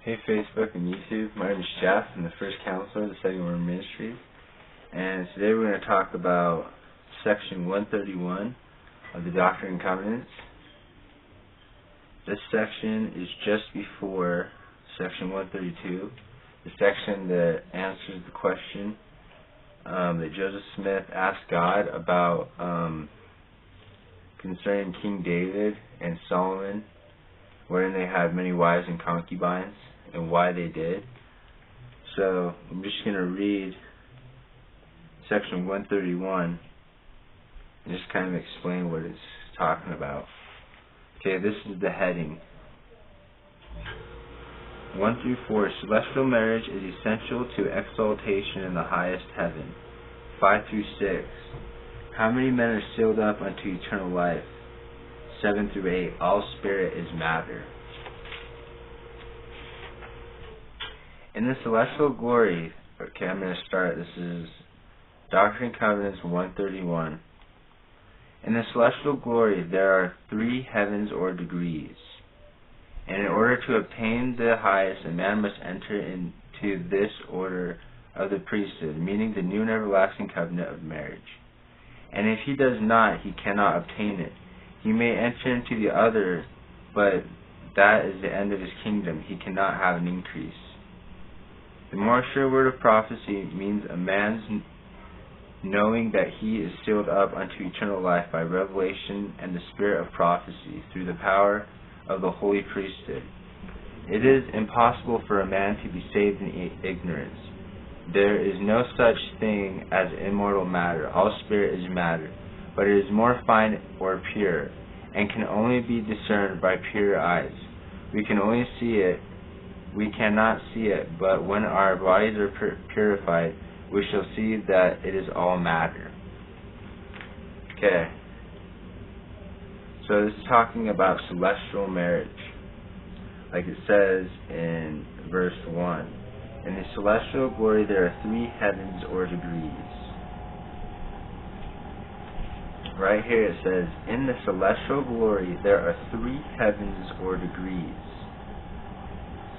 Hey Facebook and YouTube, my name is Jeff. I'm the first counselor of the Second Word Ministry, and today we're going to talk about section 131 of the Doctrine and Covenants. This section is just before section 132, the section that answers the question that Joseph Smith asked God about concerning King David and Solomon, wherein they had many wives and concubines, and why they did. So I'm just going to read section 131 and just kind of explain what it's talking about. Okay, this is the heading. 1 through 4. Celestial marriage is essential to exaltation in the highest heaven. 5 through 6. How many men are sealed up unto eternal life? 7 through 8. All spirit is matter. In the celestial glory, okay, I'm going to start. This is Doctrine and Covenants 131. In the celestial glory, there are 3 heavens or degrees. And in order to obtain the highest, a man must enter into this order of the priesthood, meaning the new and everlasting covenant of marriage. And if he does not, he cannot obtain it. He may enter into the other, but that is the end of his kingdom. He cannot have an increase. The more sure word of prophecy means a man's knowing that he is sealed up unto eternal life by revelation and the spirit of prophecy through the power of the holy priesthood. It is impossible for a man to be saved in ignorance. There is no such thing as immortal matter. All spirit is matter, but it is more fine or pure, and can only be discerned by pure eyes. We can only see it. We cannot see it, but when our bodies are purified, we shall see that it is all matter. Okay. So this is talking about celestial marriage. Like it says in verse 1. In the celestial glory there are 3 heavens or degrees. Right here it says, in the celestial glory there are 3 heavens or degrees.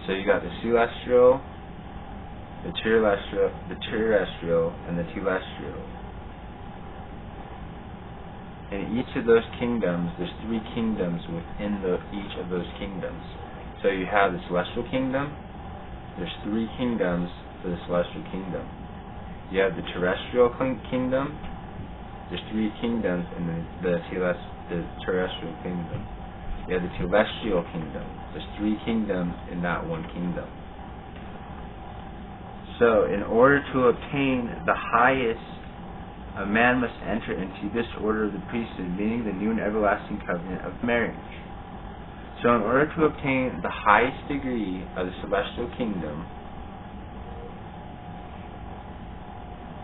So you got the celestial, the terrestrial, and the telestial. In each of those kingdoms, there's 3 kingdoms within each of those kingdoms. So you have the celestial kingdom. There's 3 kingdoms for the celestial kingdom. You have the terrestrial kingdom. There's 3 kingdoms in the terrestrial kingdom. You have the celestial kingdom. There's 3 kingdoms in that one kingdom. So, in order to obtain the highest, a man must enter into this order of the priesthood, meaning the new and everlasting covenant of marriage. So, in order to obtain the highest degree of the celestial kingdom,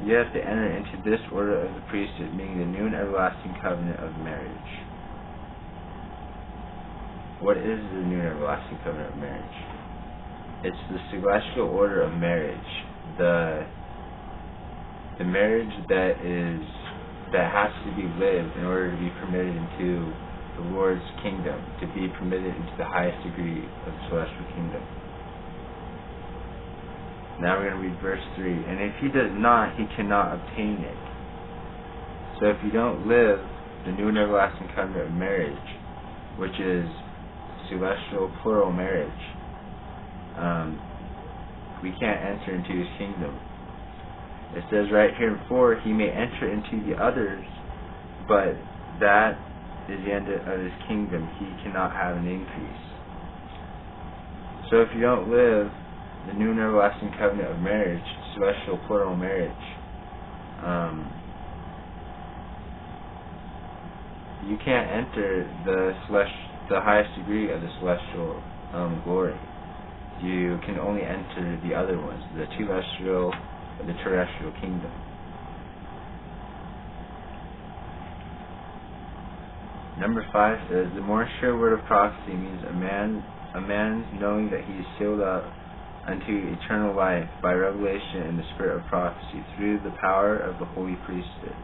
you have to enter into this order of the priesthood, meaning the new and everlasting covenant of marriage. What is the new and everlasting covenant of marriage? It's the celestial order of marriage. The marriage that has to be lived in order to be permitted into the Lord's kingdom, to be permitted into the highest degree of the celestial kingdom. Now we're going to read verse 3. And if he does not, he cannot obtain it. So if you don't live the new and everlasting covenant of marriage, which is celestial plural marriage, we can't enter into his kingdom. It says right here in 4, he may enter into the others, but that is the end of his kingdom. He cannot have an increase. So if you don't live the new and everlasting covenant of marriage, celestial plural marriage, you can't enter the highest degree of the celestial glory. You can only enter the other ones, the celestial and the terrestrial kingdom. Number 5 says, the more sure word of prophecy means a man's knowing that he is sealed up unto eternal life by revelation in the spirit of prophecy through the power of the holy priesthood.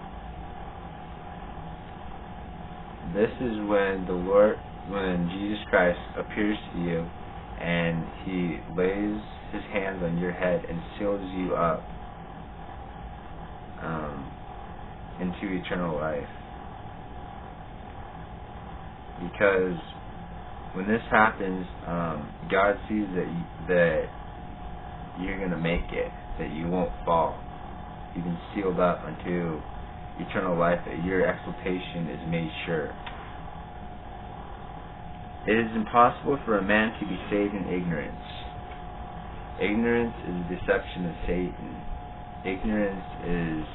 This is when Jesus Christ appears to you and He lays His hands on your head and seals you up into eternal life. Because when this happens, God sees that you're going to make it, that you won't fall. You've been sealed up unto eternal life, that your exaltation is made sure. It is impossible for a man to be saved in ignorance. Ignorance is a deception of Satan. Ignorance is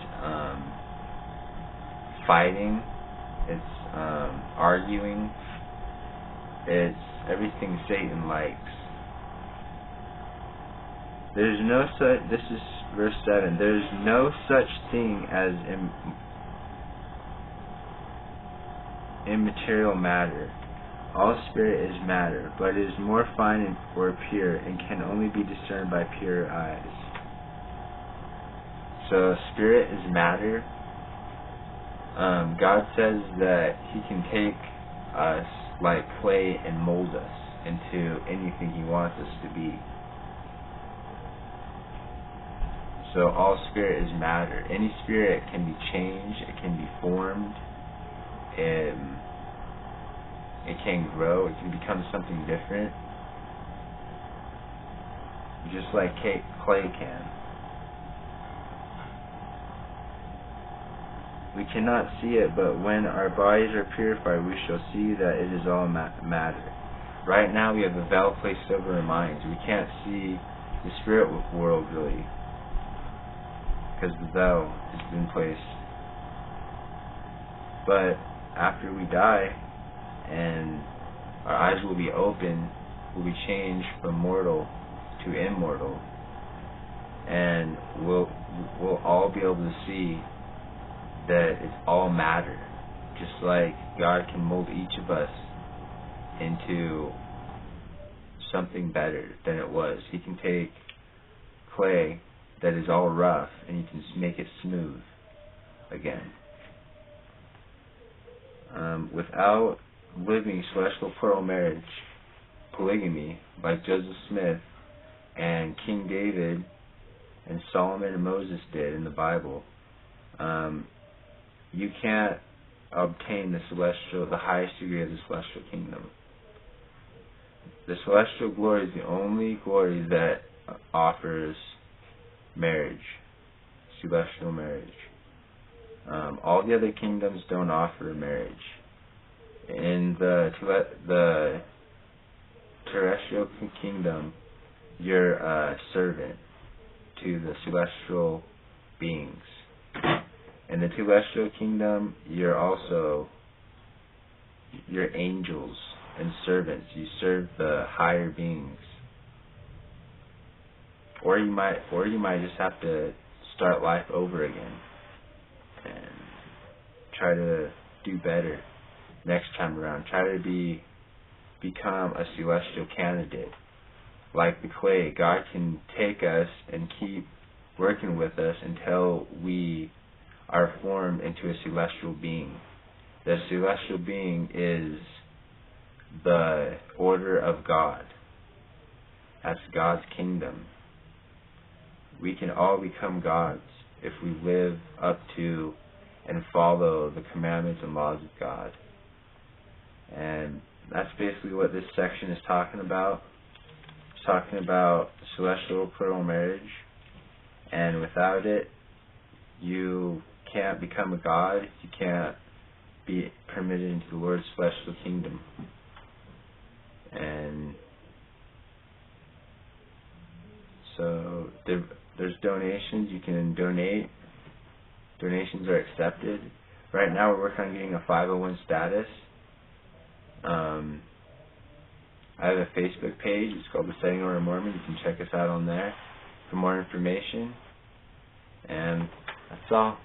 fighting. It's arguing. It's everything Satan likes. There's no such. This is verse 7. There's no such thing as immaterial matter. All spirit is matter, but it is more fine or pure, and can only be discerned by pure eyes. So spirit is matter. God says that He can take us like clay and mold us into anything He wants us to be. So all spirit is matter. Any spirit can be changed, it can be formed, it can grow, it can become something different, just like clay can. We cannot see it, but when our bodies are purified, we shall see that it is all matter. Right now we have a veil placed over our minds. We can't see the spirit world really, because the veil has been placed. But after we die, and our eyes will be open, we'll be changed from mortal to immortal, and we'll all be able to see that it's all matter. Just like God can mold each of us into something better than it was. He can take clay that is all rough and He can make it smooth again. Without living celestial plural marriage, polygamy, like Joseph Smith and King David and Solomon and Moses did in the Bible, you can't obtain the highest degree of the celestial kingdom. The celestial glory is the only glory that offers marriage, celestial marriage. All the other kingdoms don't offer marriage. In the terrestrial kingdom, you're a servant to the celestial beings. In the celestial kingdom, you're angels and servants. You serve the higher beings. Or you might just have to start life over again and try to do better next time around. Try to become a celestial candidate. Like the clay, God can take us and keep working with us until we are formed into a celestial being. The celestial being is the order of God. That's God's kingdom. We can all become gods if we live up to and follow the commandments and laws of God. And that's basically what this section is talking about. It's talking about celestial plural marriage, and without it, you can't become a god. You can't be permitted into the Lord's celestial kingdom. And so there's donations. You can donate. Donations are accepted. Right now we're working on getting a 501 status. I have a Facebook page. It's called The Setting Order Mormon. You can check us out on there for more information. And that's all.